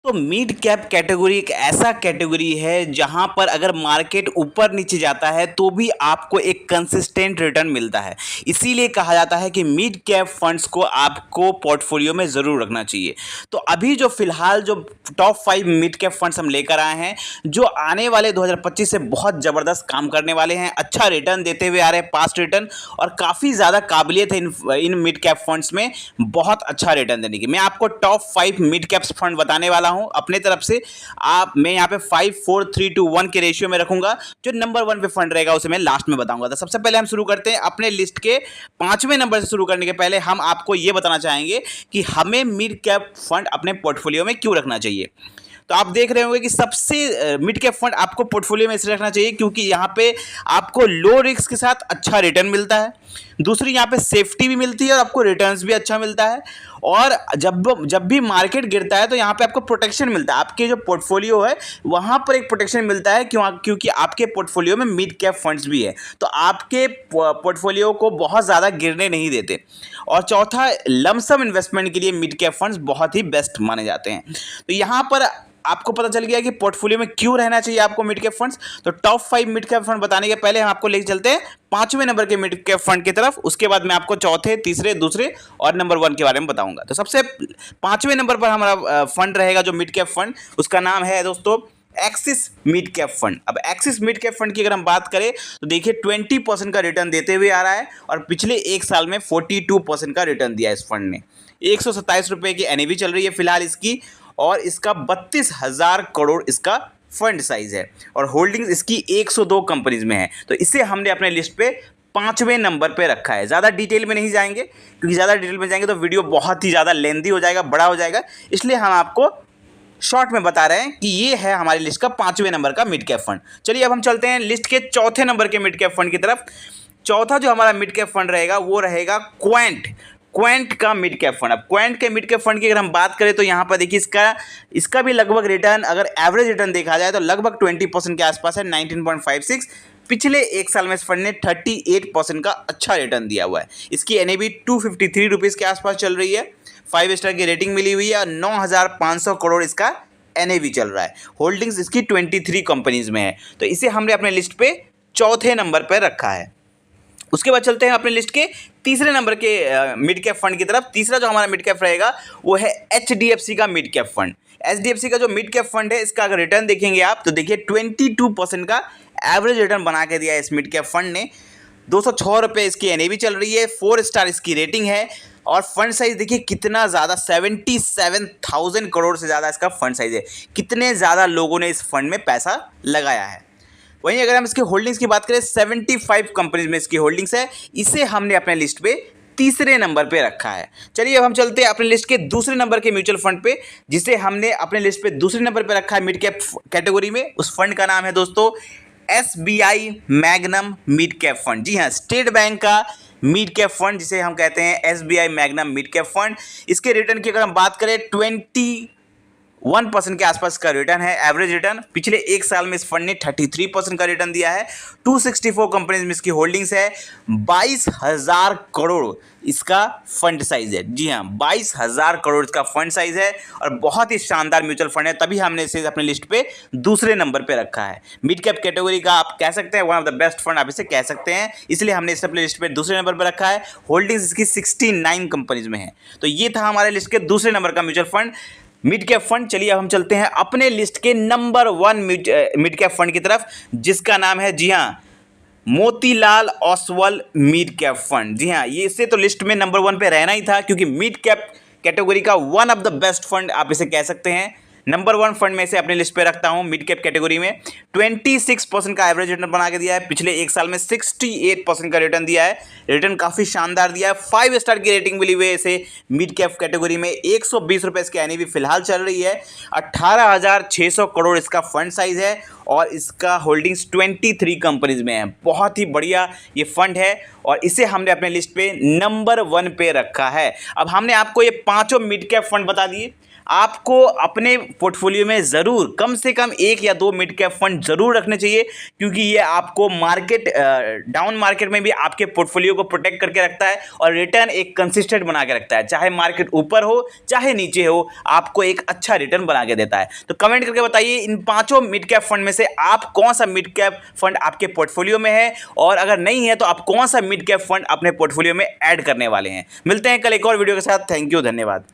तो mid cap category एक ऐसा कैटेगरी है जहां पर अगर मार्केट ऊपर नीचे जाता है तो भी आपको एक कंसिस्टेंट रिटर्न मिलता है। इसीलिए कहा जाता है कि मिड कैप फंड्स को आपको पोर्टफोलियो में ज़रूर रखना चाहिए। तो अभी जो फिलहाल जो टॉप 5 मिड कैप फंड्स हम लेकर आए हैं, जो आने वाले 2025 से बहुत ज़बरदस्त काम करने वाले हैं, अच्छा रिटर्न देते हुए आ रहे हैं, पास्ट रिटर्न, और काफ़ी ज़्यादा काबिलियत है इन मिड कैप फंड्स में बहुत अच्छा रिटर्न देने की। मैं आपको टॉप 5 मिड कैप्स फंड बताने वाला हूं अपने तरफ से। मैं यहाँ पे 5 4 3 2 1 के रेशियो में रखूंगा। जो नंबर 1 पे फंड रहेगा उसे मैं लास्ट में बताऊंगा। तो सबसे पहले हम शुरू करते हैं अपने लिस्ट के 5वें नंबर से। शुरू करने के पहले हम आपको ये बताना चाहेंगे कि हमें मिड कैप फंड अपने पोर्टफोलियो में क्यों रखना चाहिए। तो आप देख रहे होंगे कि सबसे मिड कैप फंड आपको पोर्टफोलियो में इसलिए रखना चाहिए क्योंकि यहाँ पे आपको लो रिस्क के साथ अच्छा रिटर्न मिलता है। दूसरी, यहाँ पे सेफ्टी भी मिलती है और आपको रिटर्न्स भी अच्छा मिलता है। और जब भी मार्केट गिरता है तो यहाँ पे आपको प्रोटेक्शन मिलता है। आपके जो पोर्टफोलियो है वहाँ पर एक प्रोटेक्शन मिलता है क्योंकि आपके पोर्टफोलियो में मिड कैप फंड्स भी है, तो आपके पोर्टफोलियो को बहुत ज़्यादा गिरने नहीं देते। और चौथा, लमसम इन्वेस्टमेंट के लिए मिड कैप फंड्स बहुत ही बेस्ट माने जाते हैं। तो यहाँ पर आपको पता चल गया कि पोर्टफोलियो में क्यों रहना चाहिए आपको मिड कैप फंड्स। तो टॉप 5 मिड कैप फंड बताने के पहले हम आपको लेके चलते हैं 5वें नंबर के मिड कैप फंड की तरफ। उसके बाद मैं आपको चौथे, तीसरे, दूसरे और नंबर 1 के बारे में बताऊंगा। तो सबसे 5वें नंबर पर हमारा फंड रहेगा जो मिड कैप फंड, उसका नाम है दोस्तों एक्सिस मिड कैप फंड। अब एक्सिस मिड कैप फंड की अगर हम बात करें तो देखिए 20% का रिटर्न देते हुए आ रहा है और पिछले एक साल में 42% का रिटर्न दिया है इस फंड ने। 127 रुपये की एनएवी चल रही है फिलहाल इसकी, और इसका 32,000 करोड़ इसका फंड साइज है और होल्डिंग्स इसकी 102 कंपनीज में है। तो इसे हमने अपने लिस्ट पे 5वें नंबर पे रखा है। ज़्यादा डिटेल में नहीं जाएंगे क्योंकि ज़्यादा डिटेल में जाएंगे तो वीडियो बहुत ही ज़्यादा लेंदी हो जाएगा, बड़ा हो जाएगा, इसलिए हम आपको शॉर्ट में बता रहे हैं कि ये है हमारी लिस्ट का 5वें नंबर का मिड कैप फंड। चलिए अब हम चलते हैं लिस्ट के चौथे नंबर के मिड कैप फंड की तरफ। चौथा जो हमारा मिड कैप फंड रहेगा वो रहेगा क्वेंट का मिड कैप फंड। अब क्वेंट के मिड कैप फंड की अगर हम बात करें तो यहाँ पर देखिए इसका भी लगभग रिटर्न, अगर एवरेज रिटर्न देखा जाए तो लगभग 20% के आसपास है, 19.56। पिछले एक साल में इस फंड ने 38% का अच्छा रिटर्न दिया हुआ है। इसकी एनएवी 253 रुपीज़ के आसपास चल रही है, 5 स्टार की रेटिंग मिली हुई है, 9,500 करोड़ इसका एनएवी चल रहा है। होल्डिंग्स इसकी 23 कंपनीज में है, तो इसे हमने अपने लिस्ट पे चौथे नंबर पर रखा है। उसके बाद चलते हैं अपने लिस्ट के तीसरे नंबर के मिड कैप फंड की तरफ। तीसरा जो हमारा मिड कैप रहेगा वो है एचडीएफसी का मिड कैप फंड। एचडीएफसी का जो मिड कैप फंड है इसका अगर रिटर्न देखेंगे आप तो देखिए 22% का एवरेज रिटर्न बना के दिया है इस मिड कैप फंड ने। 206 रुपये इसकी एनएवी चल रही है, 4 स्टार इसकी रेटिंग है और फंड साइज देखिए कितना ज़्यादा, 77,000 करोड़ से ज़्यादा इसका फंड साइज है। कितने ज़्यादा लोगों ने इस फंड में पैसा लगाया है। वहीं अगर हम इसके होल्डिंग्स की बात करें 75 कंपनीज में इसकी होल्डिंग्स है। इसे हमने अपने लिस्ट पे तीसरे नंबर पे रखा है। चलिए अब हम चलते हैं अपने लिस्ट के दूसरे नंबर के म्यूचुअल फंड पे, जिसे हमने अपने लिस्ट पे दूसरे नंबर पे रखा है मिड कैप कैटेगरी में। उस फंड का नाम है दोस्तों SBI Magnum mid cap fund. जी हाँ, स्टेट बैंक का मिड कैप फंड जिसे हम कहते हैं SBI Magnum mid cap fund. इसके रिटर्न की अगर हम बात करें 21% के आसपास का रिटर्न है, एवरेज रिटर्न। पिछले एक साल में इस फंड ने 33% का रिटर्न दिया है। 264 कंपनीज में इसकी होल्डिंग्स है, 22,000 करोड़ इसका फंड साइज है। जी हाँ, 22,000 करोड़ इसका फंड साइज है और बहुत ही शानदार म्यूचुअल फंड है, तभी हमने इसे अपने लिस्ट पे दूसरे नंबर पे रखा है। मिड कैप कैटेगरी का आप कह सकते हैं one of the best fund आप इसे कह सकते हैं, इसलिए हमने इसे अपने लिस्ट पे दूसरे नंबर पर रखा है। होल्डिंग्स इसकी 69 कंपनीज में है। तो ये था हमारे लिस्ट के दूसरे नंबर का mutual fund mid cap fund. चलिए अब हम चलते हैं अपने लिस्ट के नंबर 1 मिड कैप फंड की तरफ, जिसका नाम है, जी हाँ, Motilal Oswal mid cap fund. जी हाँ, ये इससे तो लिस्ट में नंबर 1 पे रहना ही था क्योंकि मिड कैप कैटेगरी का one of the best fund आप इसे कह सकते हैं। नंबर 1 फंड में से अपने लिस्ट पे रखता हूं मिड कैप कैटेगरी में। 26% का एवरेज रिटर्न बना के दिया है। पिछले एक साल में 68% का रिटर्न दिया है। रिटर्न काफ़ी शानदार दिया है। 5 स्टार की रेटिंग मिली हुई है इसे मिड कैप कैटेगरी में। 120 रुपये इसकी एनएवी फिलहाल चल रही है। 18,600 करोड़ इसका फंड साइज है और इसका होल्डिंग्स 23 कंपनीज में है। बहुत ही बढ़िया ये फंड है और इसे हमने अपने लिस्ट पे नंबर 1 पे रखा है। अब हमने आपको ये पाँचों मिड कैप फंड बता दिए। आपको अपने पोर्टफोलियो में ज़रूर कम से कम 1 या 2 मिड कैप फंड ज़रूर रखने चाहिए, क्योंकि ये आपको मार्केट डाउन मार्केट में भी आपके पोर्टफोलियो को प्रोटेक्ट करके रखता है और रिटर्न एक कंसिस्टेंट बना के रखता है। चाहे मार्केट ऊपर हो चाहे नीचे हो, आपको एक अच्छा रिटर्न बना के देता है। तो कमेंट करके बताइए इन 5 मिड कैप फंड में से आप कौन सा मिड कैप फंड आपके पोर्टफोलियो में है, और अगर नहीं है तो आप कौन सा मिड कैप फंड अपने पोर्टफोलियो में ऐड करने वाले हैं। मिलते हैं कल एक और वीडियो के साथ। थैंक यू, धन्यवाद।